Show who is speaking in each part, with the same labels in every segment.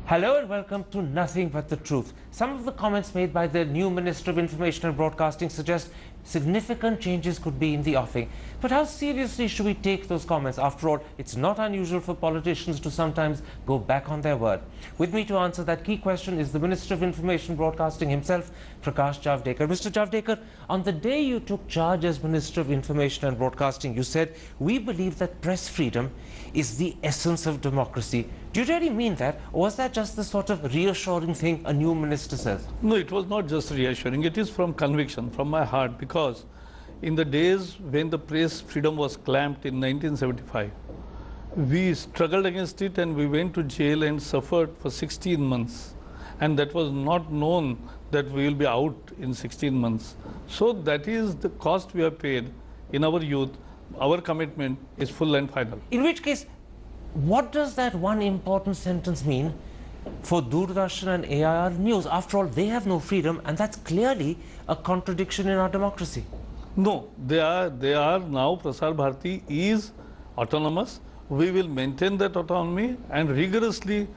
Speaker 1: Hello and welcome to Nothing But the Truth. Some of the comments made by the new Minister of Information and Broadcasting suggest significant changes could be in the offing. But how seriously should we take those comments? After all, it's not unusual for politicians to sometimes go back on their word. With me to answer that key question is the Minister of Information and Broadcasting himself, Prakash Javadekar. Mr. Javadekar, on the day you took charge as Minister of Information and Broadcasting, you said, "We believe that press freedom is the essence of democracy." Do you really mean that? Or was that just the sort of reassuring thing a new minister says?
Speaker 2: No, it was not just reassuring. It is from conviction, from my heart, because in the days when the press freedom was clamped in 1975, we struggled against it and we went to jail and suffered for 16 months. And that was not known that we will be out in 16 months. So that is the cost we have paid in our youth. Our commitment is full and final.
Speaker 1: In which case, what does that one important sentence mean for Doordarshan and AIR News? After all, they have no freedom, and that's clearly a contradiction in our democracy.
Speaker 2: No, they are now, Prasar Bharati is autonomous. We will maintain that autonomy and rigorously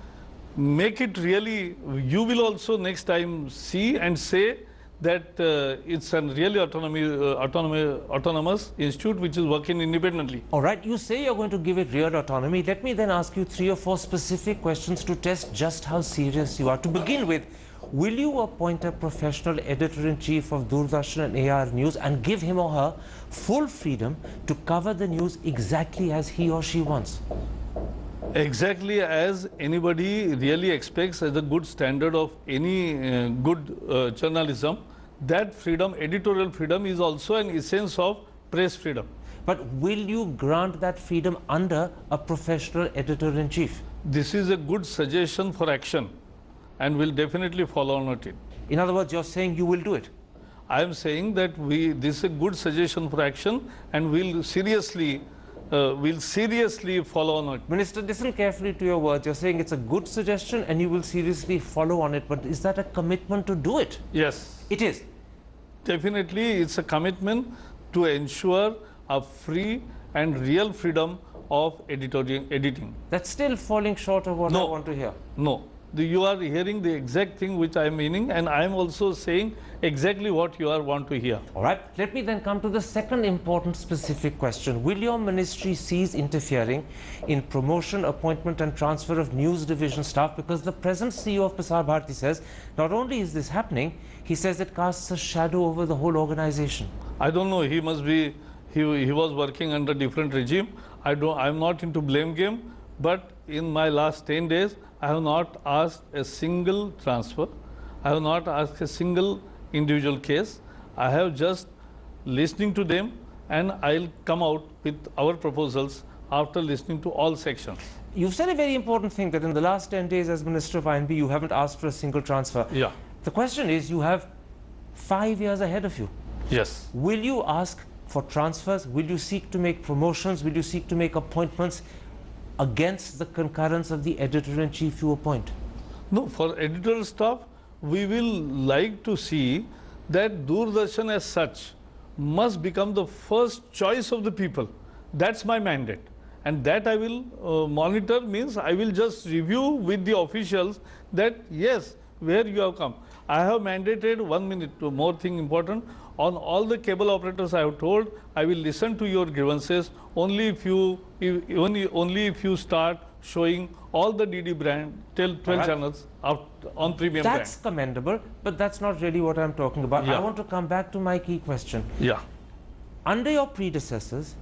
Speaker 2: make it really, you will also next time see and say that it's a really autonomous institute which is working independently.
Speaker 1: All right, you say you're going to give it real autonomy. Let me then ask you 3 or 4 specific questions to test just how serious you are. To begin with, will you appoint a professional editor-in-chief of Doordarshan and AIR News and give him or her full freedom to cover the news exactly as he or she wants?
Speaker 2: Exactly as anybody really expects as a good standard of any good journalism, that freedom, editorial freedom, is also an essence of press freedom.
Speaker 1: But will you grant that freedom under a professional editor-in-chief?
Speaker 2: This is a good suggestion for action and we'll definitely follow on it.
Speaker 1: In other words, you're saying you will do it?
Speaker 2: I am saying that this is a good suggestion for action and we'll seriously follow on it.
Speaker 1: Minister, listen carefully to your words. You're saying it's a good suggestion and you will seriously follow on it. But is that a commitment to do it?
Speaker 2: Yes.
Speaker 1: It is.
Speaker 2: Definitely, it's a commitment to ensure a free and real freedom of editing.
Speaker 1: That's still falling short of what I want to hear.
Speaker 2: No. You are hearing the exact thing which I am meaning, and I am also saying exactly what you want to hear.
Speaker 1: All right. Let me then come to the second important specific question. Will your ministry cease interfering in promotion, appointment and transfer of news division staff? Because the present CEO of Prasar Bharati says not only is this happening, he says it casts a shadow over the whole organization.
Speaker 2: I don't know. He must be, he was working under different regime. I'm not into blame game, but in my last 10 days, I have not asked a single transfer. I have not asked a single individual case. I have just listening to them, and I'll come out with our proposals after listening to all sections.
Speaker 1: You've said a very important thing, that in the last 10 days as Minister of INB, you haven't asked for a single transfer.
Speaker 2: Yeah.
Speaker 1: The question is, you have 5 years ahead of you.
Speaker 2: Yes.
Speaker 1: Will you ask for transfers? Will you seek to make promotions? Will you seek to make appointments against the concurrence of the editor-in-chief you appoint?
Speaker 2: No, for editorial staff, we will like to see that Doordarshan as such must become the first choice of the people. That's my mandate. And that I will monitor, means I will just review with the officials that yes, where you have come. I have mandated 1 minute, more thing important, on all the cable operators I have told, I will listen to your grievances only if you start showing all the DD brand, 12 channels out on premium brand.
Speaker 1: That's commendable, but that's not really what I'm talking about.
Speaker 2: Yeah.
Speaker 1: I want to come back to my key question.
Speaker 2: Yeah.
Speaker 1: Under your predecessors,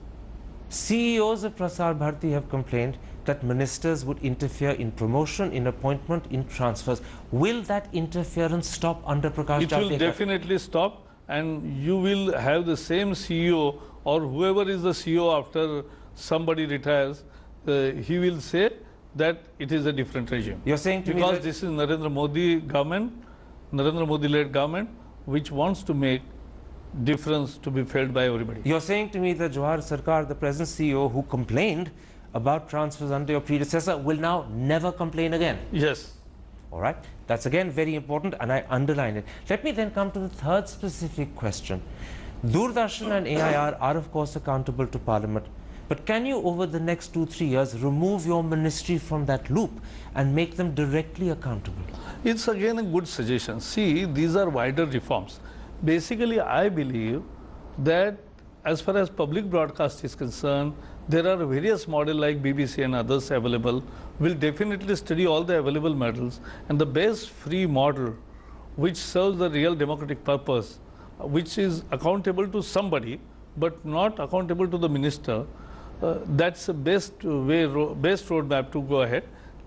Speaker 1: CEOs of Prasar Bharati have complained that ministers would interfere in promotion, in appointment, in transfers. Will that interference stop under Prakash Javadekar?
Speaker 2: It will definitely stop, and you will have the same CEO or whoever is the CEO after somebody retires, he will say that it is a different regime.
Speaker 1: You're saying to me
Speaker 2: because
Speaker 1: that
Speaker 2: this is Narendra Modi government, Narendra Modi-led government, which wants to make difference to be felt by everybody.
Speaker 1: You're saying to me that Jawahar Sarkar, the present CEO who complained about transfers under your predecessor, will now never complain again?
Speaker 2: Yes.
Speaker 1: All right. That's again very important, and I underline it. Let me then come to the third specific question. Doordarshan and AIR are of course accountable to Parliament. But can you, over the next 2-3 years, remove your ministry from that loop and make them directly accountable?
Speaker 2: It's again a good suggestion. See, these are wider reforms. Basically, I believe that as far as public broadcast is concerned, there are various models like BBC and others available. We'll definitely study all the available models, and the best free model which serves the real democratic purpose, which is accountable to somebody but not accountable to the minister, that's the best roadmap to go ahead.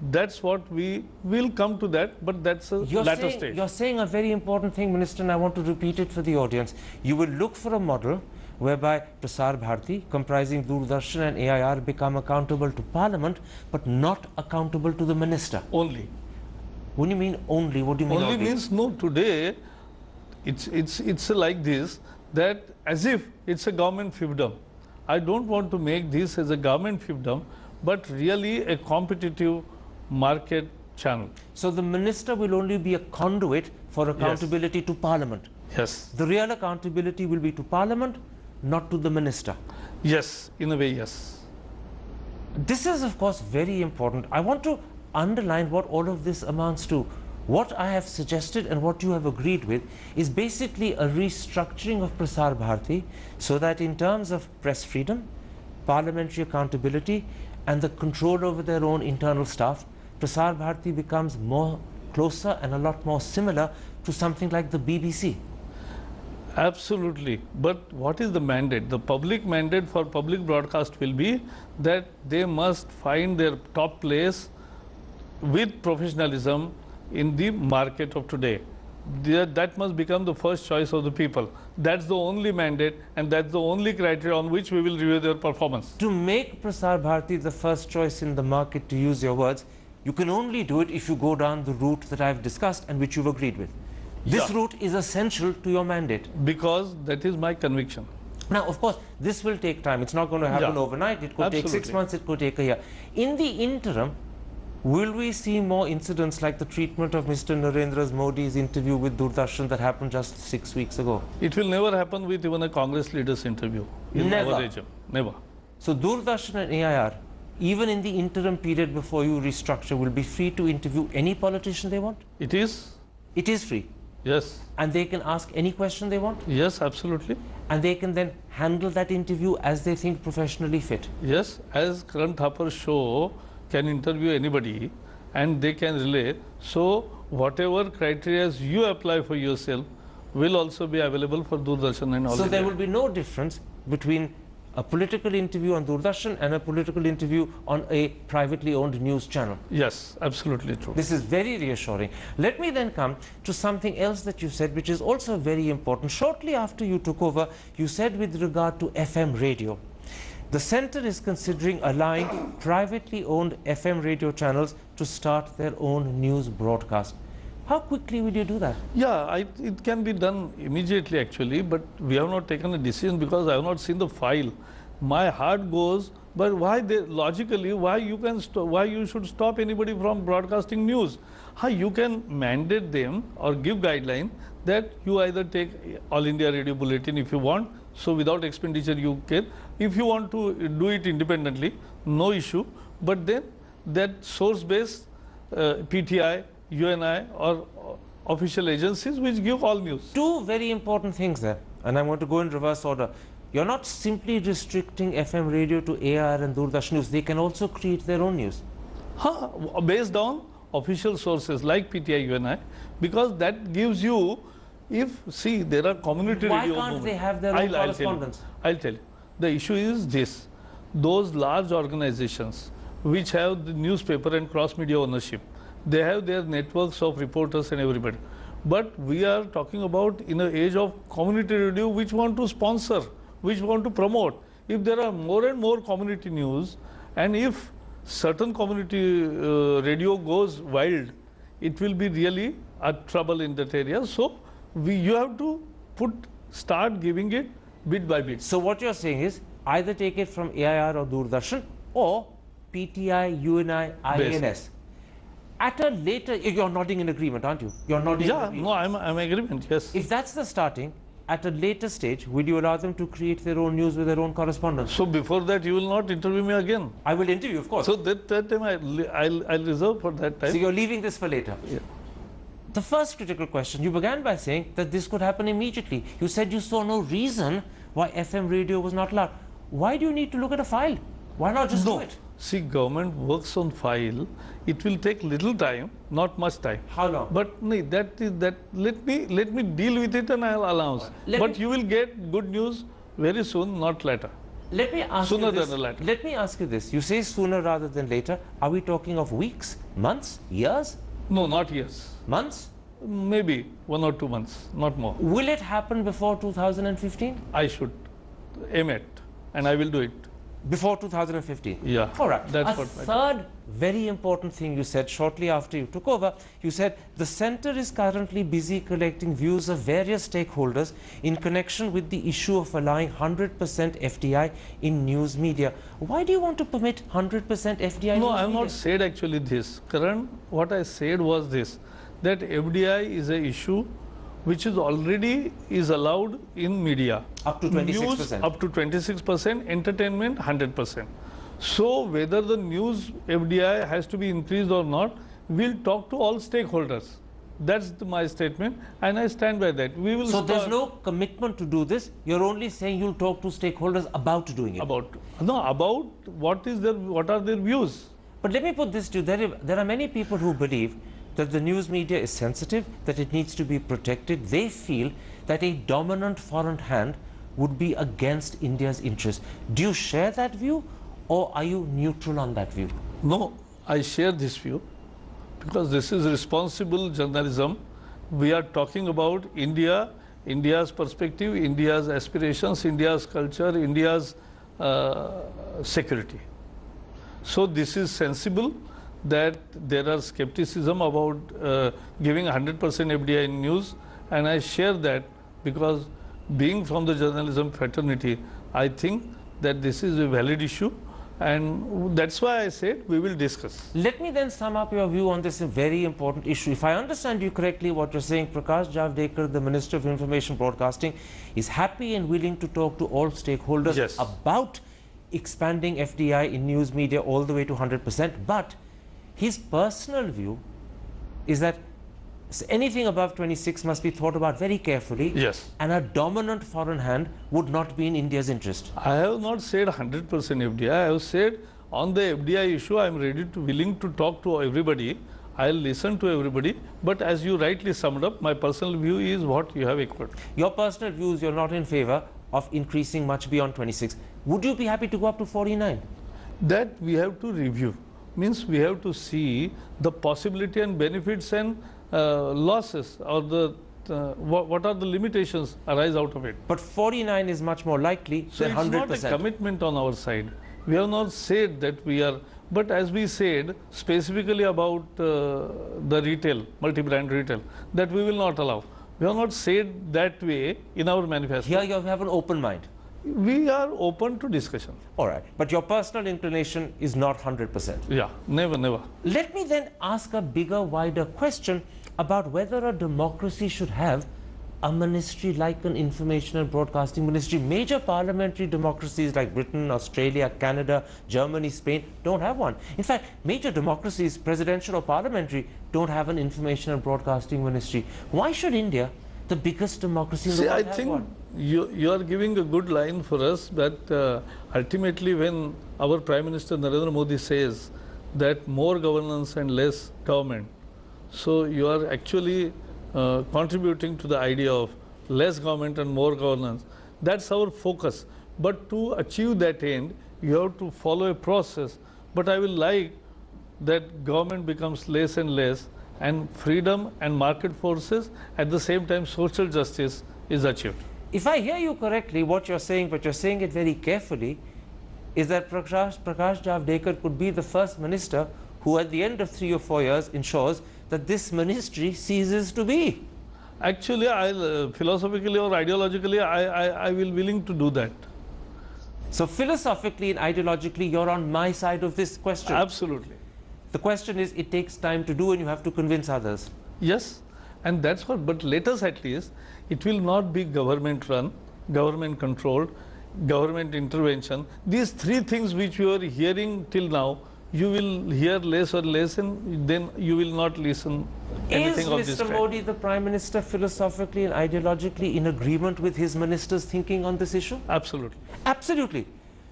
Speaker 2: That's what we will come to that, but that's a later stage.
Speaker 1: You're saying a very important thing, Minister, and I want to repeat it for the audience. You will look for a model whereby Prasar Bharati, comprising Doordarshan and AIR, become accountable to Parliament, but not accountable to the minister.
Speaker 2: Only.
Speaker 1: What do you mean only? What do you mean
Speaker 2: only? Means no, today it's like this, that as if it's a government fiefdom. I don't want to make this as a government fiefdom, but really a competitive market channel.
Speaker 1: So the minister will only be a conduit for accountability
Speaker 2: Yes.
Speaker 1: to Parliament.
Speaker 2: Yes.
Speaker 1: The real accountability will be to Parliament, not to the minister.
Speaker 2: Yes, in a way, yes.
Speaker 1: This is, of course, very important. I want to underline what all of this amounts to. What I have suggested and what you have agreed with is basically a restructuring of Prasar Bharati, so that in terms of press freedom, parliamentary accountability, and the control over their own internal staff, Prasar Bharati becomes more closer and a lot more similar to something like the BBC.
Speaker 2: Absolutely. But what is the mandate? The public mandate for public broadcast will be that they must find their top place with professionalism in the market of today. That must become the first choice of the people. That's the only mandate, and that's the only criteria on which we will review their performance.
Speaker 1: To make Prasar Bharati the first choice in the market, to use your words, you can only do it if you go down the route that I've discussed and which you've agreed with. This route is essential to your mandate.
Speaker 2: Because that is my conviction.
Speaker 1: Now, of course, this will take time. It's not going to happen overnight. It could take 6 months, it could take a year. In the interim, will we see more incidents like the treatment of Mr. Narendra Modi's interview with Doordarshan that happened just 6 weeks ago?
Speaker 2: It will never happen with even a Congress leader's interview in our regime. Never.
Speaker 1: So Doordarshan and AIR, even in the interim period before you restructure, will be free to interview any politician they want?
Speaker 2: It is?
Speaker 1: It is free.
Speaker 2: Yes.
Speaker 1: And they can ask any question they want?
Speaker 2: Yes, absolutely.
Speaker 1: And they can then handle that interview as they think professionally fit?
Speaker 2: Yes, as Karan Thapar's show can interview anybody and they can relay. So whatever criteria you apply for yourself will also be available for Doordarshan and all.
Speaker 1: So there will be no difference between a political interview on Doordarshan and a political interview on a privately owned news channel.
Speaker 2: Yes, absolutely true.
Speaker 1: This is very reassuring. Let me then come to something else that you said, which is also very important. Shortly after you took over, you said with regard to FM radio, the centre is considering allowing privately owned FM radio channels to start their own news broadcast. How quickly will you do that?
Speaker 2: Yeah, it can be done immediately actually, but we have not taken a decision because I have not seen the file. My heart goes, but why logically, why you should stop anybody from broadcasting news? How you can mandate them or give guideline that you either take All India Radio Bulletin if you want, so without expenditure you can. If you want to do it independently, no issue, but then that source-based PTI, UNI or official agencies which give all news.
Speaker 1: Two very important things there, and I want to go in reverse order. You're not simply restricting FM radio to AIR and Doordarshan News. They can also create their own news.
Speaker 2: Based on official sources like PTI, UNI, because that gives you, see, there are community radio.
Speaker 1: Why can't they have their own correspondence?
Speaker 2: I'll tell you. The issue is this. Those large organizations which have the newspaper and cross-media ownership, they have their networks of reporters and everybody. But we are talking about in an age of community radio which want to sponsor, which want to promote. If there are more and more community news, and if certain community radio goes wild, it will be really a trouble in that area. So you have to start giving it bit by bit.
Speaker 1: So what you're saying is either take it from AIR or Doordarshan or PTI, UNI, INS. At a later, you're nodding in agreement, aren't you? You're nodding in agreement.
Speaker 2: No, I'm in agreement, yes.
Speaker 1: If that's the starting, at a later stage, will you allow them to create their own news with their own correspondents?
Speaker 2: So before that, you will not interview me again.
Speaker 1: I will interview, of course.
Speaker 2: So that time I'll reserve for that time.
Speaker 1: So you're leaving this for later.
Speaker 2: Yeah.
Speaker 1: The first critical question, you began by saying that this could happen immediately. You said you saw no reason why FM radio was not allowed. Why do you need to look at a file? Why not just do it?
Speaker 2: See, government works on file. It will take little time, not much time.
Speaker 1: How long?
Speaker 2: But no, let me deal with it and I'll announce. But you will get good news very soon, not later.
Speaker 1: Let me ask
Speaker 2: Sooner
Speaker 1: you this.
Speaker 2: than later.
Speaker 1: Let me ask you this. You say sooner rather than later. Are we talking of weeks, months, years?
Speaker 2: No, not years.
Speaker 1: Months?
Speaker 2: Maybe 1 or 2 months, not more.
Speaker 1: Will it happen before 2015?
Speaker 2: I should aim at, and I will do it.
Speaker 1: Before 2015?
Speaker 2: Yeah.
Speaker 1: All right.
Speaker 2: That's
Speaker 1: A
Speaker 2: what
Speaker 1: third very important thing you said shortly after you took over, you said the centre is currently busy collecting views of various stakeholders in connection with the issue of allowing 100% FDI in news media. Why do you want to permit 100% FDI?
Speaker 2: No,
Speaker 1: news
Speaker 2: I have
Speaker 1: media?
Speaker 2: not said actually this. Karan, what I said was this, that FDI is an issue which is already allowed in media.
Speaker 1: Up to 26%.
Speaker 2: News up to 26%, entertainment 100%. So whether the news FDI has to be increased or not, we'll talk to all stakeholders. That's my statement, and I stand by that. We will.
Speaker 1: So there's no commitment to do this. You're only saying you'll talk to stakeholders about doing it.
Speaker 2: About what are their views.
Speaker 1: But let me put this to you. There are many people who believe that the news media is sensitive, that it needs to be protected. They feel that a dominant foreign hand would be against India's interest. Do you share that view, or are you neutral on that view?
Speaker 2: No, I share this view because this is responsible journalism. We are talking about India, India's perspective, India's aspirations, India's culture, India's security. So this is sensible that there are skepticism about giving 100% FDI in news, and I share that because being from the journalism fraternity, I think that this is a valid issue, and that's why I said we will discuss.
Speaker 1: Let me then sum up your view on this very important issue. If I understand you correctly, what you're saying, Prakash Javadekar, the Minister of Information Broadcasting, is happy and willing to talk to all stakeholders
Speaker 2: Yes.
Speaker 1: about expanding FDI in news media all the way to 100%, but his personal view is that anything above 26 must be thought about very carefully.
Speaker 2: Yes.
Speaker 1: And a dominant foreign hand would not be in India's interest.
Speaker 2: I have not said 100% FDI. I have said on the FDI issue, I am willing to talk to everybody. I'll listen to everybody. But as you rightly summed up, my personal view is what you have echoed.
Speaker 1: Your personal views, you're not in favor of increasing much beyond 26. Would you be happy to go up to 49?
Speaker 2: That we have to review. Means we have to see the possibility and benefits and losses, or what are the limitations arise out of it.
Speaker 1: But 49 is much more likely than 100%.
Speaker 2: So it's not a commitment on our side. We have not said that we are, but as we said specifically about the retail, multi-brand retail, that we will not allow. We have not said that way in our manifesto.
Speaker 1: Here you have an open mind.
Speaker 2: We are open to discussion.
Speaker 1: All right. But your personal inclination is not 100%.
Speaker 2: Yeah, never.
Speaker 1: Let me then ask a bigger, wider question about whether a democracy should have a ministry like an information and broadcasting ministry. Major parliamentary democracies like Britain, Australia, Canada, Germany, Spain don't have one. In fact, major democracies, presidential or parliamentary, don't have an information and broadcasting ministry. Why should India, the biggest democracy in the world, have one?
Speaker 2: You are giving a good line for us, but ultimately when our Prime Minister Narendra Modi says that more governance and less government, so you are actually contributing to the idea of less government and more governance. That's our focus. But to achieve that end, you have to follow a process. But I will like that government becomes less and less, and freedom and market forces, at the same time social justice is achieved.
Speaker 1: If I hear you correctly, what you're saying, but you're saying it very carefully, is that Prakash Javadekar could be the first minister who at the end of 3 or 4 years ensures that this ministry ceases to be.
Speaker 2: Actually, philosophically or ideologically, I will willing to do that.
Speaker 1: So philosophically and ideologically, you're on my side of this question.
Speaker 2: Absolutely.
Speaker 1: The question is, it takes time to do and you have to convince others.
Speaker 2: Yes, And that's what, but let us at least, it will not be government run, government controlled, government intervention. These three things which you are hearing till now, you will hear less or less, and then you will not listen anything of this
Speaker 1: Is
Speaker 2: kind.
Speaker 1: Mr. Modi, the Prime Minister, philosophically and ideologically in agreement with his ministers' thinking on this issue?
Speaker 2: Absolutely.
Speaker 1: Absolutely.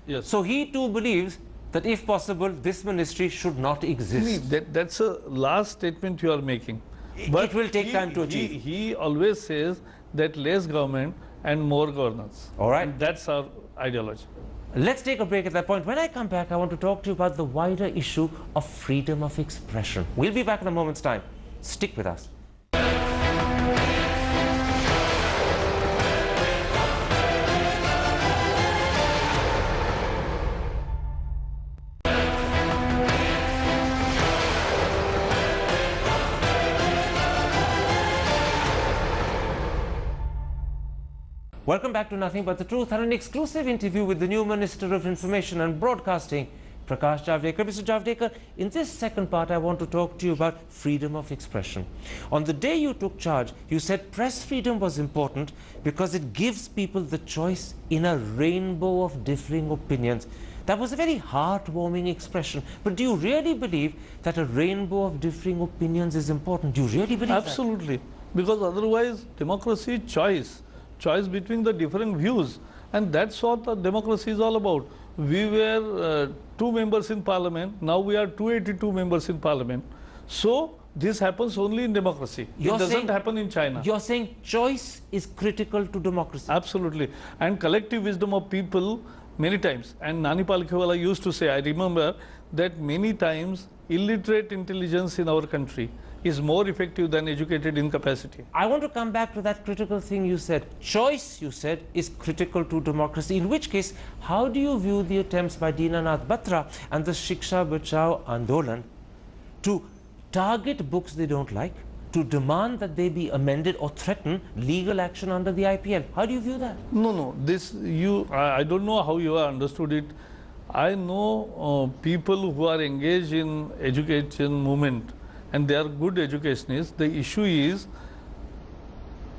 Speaker 2: Yes.
Speaker 1: So he too believes that if possible, this ministry should not exist.
Speaker 2: That's a last statement you are making.
Speaker 1: It will take time to achieve.
Speaker 2: He always says that less government and more governance.
Speaker 1: All right.
Speaker 2: And that's our ideology.
Speaker 1: Let's take a break at that point. When I come back, I want to talk to you about the wider issue of freedom of expression. We'll be back in a moment's time. Stick with us. Welcome back to Nothing But the Truth and an exclusive interview with the new Minister of Information and Broadcasting, Prakash Javadekar. Mr. Javadekar, in this second part, I want to talk to you about freedom of expression. On the day you took charge, you said press freedom was important because it gives people the choice in a rainbow of differing opinions. That was a very heartwarming expression. But do you really believe that a rainbow of differing opinions is important? Do you really believe
Speaker 2: Absolutely. Because otherwise, democracy is choice between the different views, and that's what the democracy is all about. We were 2 members in parliament, now we are 282 members in parliament. So this happens only in democracy. It doesn't happen in China.
Speaker 1: You're saying choice is critical to democracy?
Speaker 2: Absolutely. And collective wisdom of people many times. And Nani Palkhiwala used to say, I remember that many times illiterate intelligence in our country is more effective than educated incapacity.
Speaker 1: I want to come back to that critical thing you said. Choice, you said, is critical to democracy. In which case, how do you view the attempts by Dinanath Batra and the Shiksha Bachao Andolan to target books they don't like, to demand that they be amended or threaten legal action under the IPL? How do you view that?
Speaker 2: No. I don't know how you have understood it. I know people who are engaged in education movement, and they are good educationists. The issue is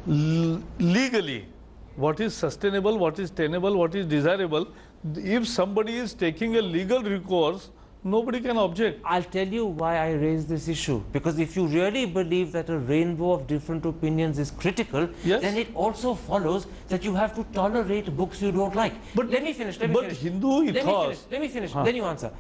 Speaker 2: legally what is sustainable, what is tenable, what is desirable. If somebody is taking a legal recourse, nobody can object.
Speaker 1: I'll tell you why I raise this issue. Because if you really believe that a rainbow of different opinions is critical,
Speaker 2: yes,
Speaker 1: then it also follows that you have to tolerate books you don't like. But let me finish.
Speaker 2: Hindu ethos.
Speaker 1: Let me finish. Then you answer.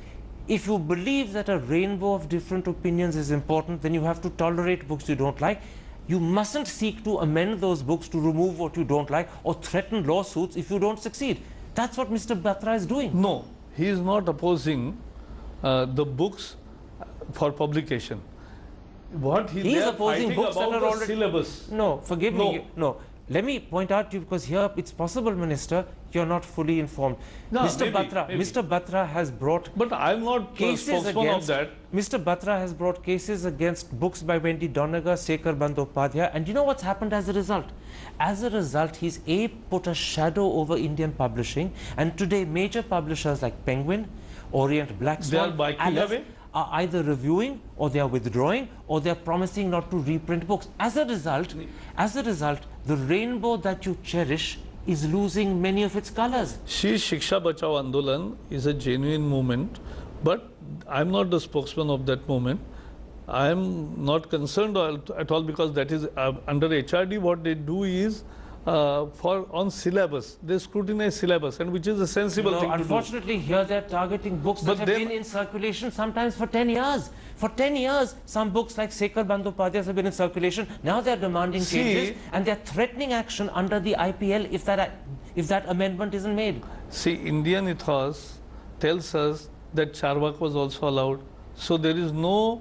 Speaker 1: If you believe that a rainbow of different opinions is important, then you have to tolerate books you don't like. You mustn't seek to amend those books to remove what you don't like or threaten lawsuits if you don't succeed. That's what Mr. Batra is doing.
Speaker 2: No, he is not opposing the books for publication. What he
Speaker 1: is opposing books that are already
Speaker 2: syllabus.
Speaker 1: No, forgive me. No. Let me point out to you, because here it's possible, Minister, you're not fully informed.
Speaker 2: No,
Speaker 1: Mr. Batra has brought
Speaker 2: But I'm not
Speaker 1: cases
Speaker 2: against
Speaker 1: of that. Mr. Batra has brought cases against books by Wendy Donegal, Sekhar Bandyopadhyay, and you know what's happened as a result? As a result, he's put a shadow over Indian publishing, and today major publishers like Penguin, Orient Black Swan, are either reviewing, or they are withdrawing, or they are promising not to reprint books. As a result, the rainbow that you cherish is losing many of its colors.
Speaker 2: Shiksha Bachao Andolan is a genuine movement, but I'm not the spokesman of that movement. I'm not concerned at all, because that is under HRD. What they do is on syllabus, they scrutinize syllabus, and which is a sensible thing to do.
Speaker 1: Unfortunately, here they're targeting books that have been in circulation sometimes for 10 years. For 10 years, some books like Sekhar Bandyopadhyay have been in circulation. Now they're demanding changes, and they're threatening action under the IPL if that amendment isn't made.
Speaker 2: See, Indian ethos tells us that Charvak was also allowed. So there is no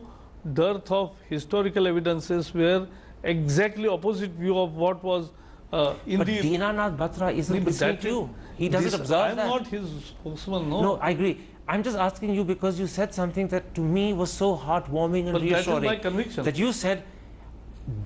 Speaker 2: dearth of historical evidences where exactly opposite view of what was
Speaker 1: But Dinanath Batra isn't listening to you. He doesn't observe that.
Speaker 2: I'm not his spokesman, no.
Speaker 1: No, I agree. I'm just asking you because you said something that to me was so heartwarming and reassuring.
Speaker 2: That is my conviction.
Speaker 1: That you said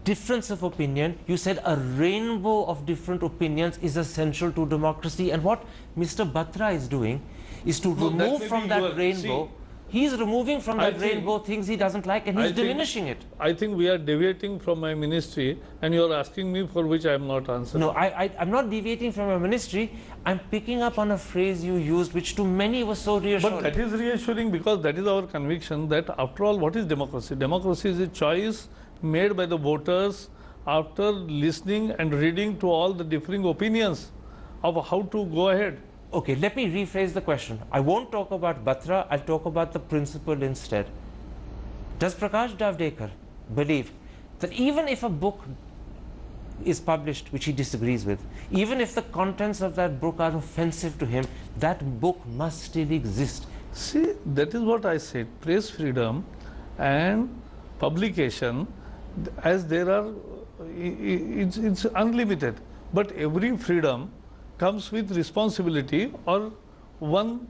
Speaker 1: difference of opinion, you said a rainbow of different opinions is essential to democracy. And what Mr. Batra is doing is to remove from that rainbow He's removing from that rainbow things he doesn't like, and he's diminishing it.
Speaker 2: I think we are deviating from my ministry, and you are asking me for which I am not answering.
Speaker 1: No, I'm not deviating from your ministry. I'm picking up on a phrase you used, which to many was so reassuring.
Speaker 2: But that is reassuring because that is our conviction that after all, what is democracy? Democracy is a choice made by the voters after listening and reading to all the differing opinions of how to go ahead.
Speaker 1: Okay, let me rephrase the question. I won't talk about Batra, I'll talk about the principle instead. Does Prakash Javadekar believe that even if a book is published which he disagrees with, even if the contents of that book are offensive to him, that book must still exist?
Speaker 2: See, that is what I said. Press freedom and publication, as there are, it's unlimited. But every freedom comes with responsibility or one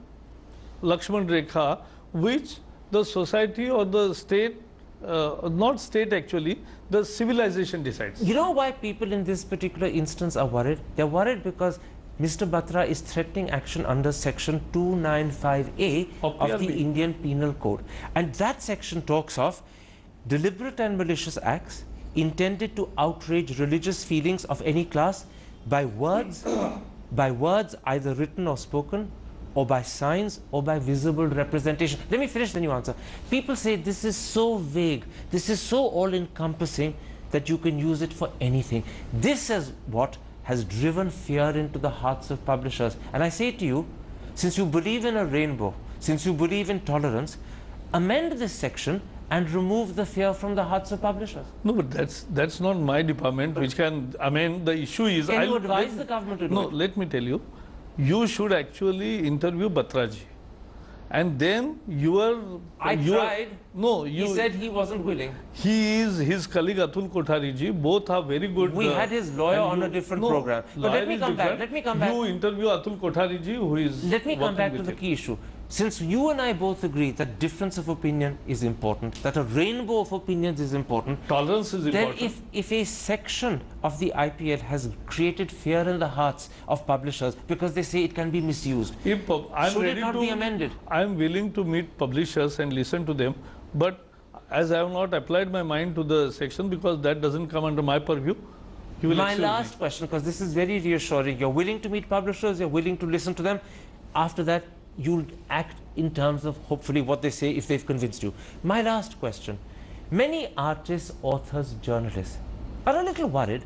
Speaker 2: Lakshman Rekha which the society or the state, not state actually, the civilization decides.
Speaker 1: You know why people in this particular instance are worried? They're worried because Mr. Batra is threatening action under section 295A of the Indian Penal Code. And that section talks of deliberate and malicious acts intended to outrage religious feelings of any class by words either written or spoken, or by signs, or by visible representation. Let me finish, then you answer. People say this is so vague, this is so all-encompassing that you can use it for anything. This is what has driven fear into the hearts of publishers. And I say to you, since you believe in a rainbow, since you believe in tolerance, amend this section and remove the fear from the hearts of publishers.
Speaker 2: No, but that's not my department which can, I mean, the issue is...
Speaker 1: Can you advise the government to do it?
Speaker 2: No, let me tell you, you should actually interview Batraji. And then
Speaker 1: I tried.
Speaker 2: No,
Speaker 1: he said he wasn't willing.
Speaker 2: He is, his colleague Atul Kothari ji, both are very good.
Speaker 1: We had his lawyer on a different program. But let me come back.
Speaker 2: You interview Atul Kothari ji, who is...
Speaker 1: Let me come back to the key issue. Since you and I both agree that difference of opinion is important, that a rainbow of opinions is important,
Speaker 2: tolerance is important.
Speaker 1: Then if a section of the IPL has created fear in the hearts of publishers because they say it can be misused, should it not be amended?
Speaker 2: I am willing to meet publishers and listen to them, but as I have not applied my mind to the section because that doesn't come under my purview, you will
Speaker 1: My last question, because this is very reassuring. You're willing to meet publishers, you're willing to listen to them. After that, you'll act in terms of hopefully what they say if they've convinced you. My last question. Many artists, authors, journalists are a little worried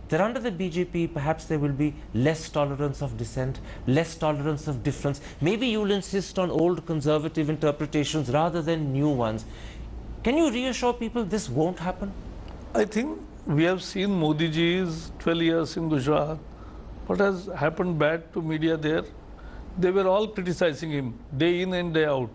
Speaker 1: that under the BJP perhaps there will be less tolerance of dissent, less tolerance of difference. Maybe you'll insist on old conservative interpretations rather than new ones. Can you reassure people this won't happen?
Speaker 2: I think we have seen Modi ji's 12 years in Gujarat. What has happened bad to media there? They were all criticizing him day in and day out.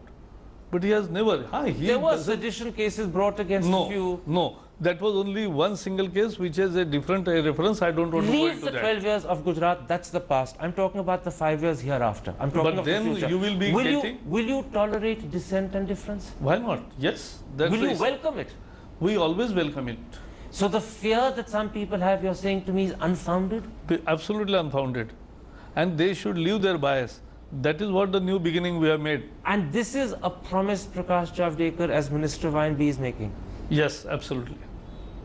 Speaker 2: But he has never...
Speaker 1: there were sedition cases brought against you.
Speaker 2: No, that was only one single case which has a different reference. I don't want to go into that.
Speaker 1: Leave the 12 years of Gujarat, that's the past. I'm talking about the 5 years hereafter. I'm talking
Speaker 2: of the future. But then you will be
Speaker 1: Will you tolerate dissent and difference?
Speaker 2: Why not? Yes.
Speaker 1: Will you welcome it?
Speaker 2: We always welcome it.
Speaker 1: So the fear that some people have, you're saying to me, is unfounded?
Speaker 2: Absolutely unfounded. And they should leave their bias. That is what the new beginning we have made.
Speaker 1: And this is a promise Prakash Javadekar as Minister of I&B is making?
Speaker 2: Yes, absolutely.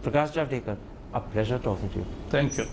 Speaker 1: Prakash Javadekar, a pleasure talking to you.
Speaker 2: Thank you.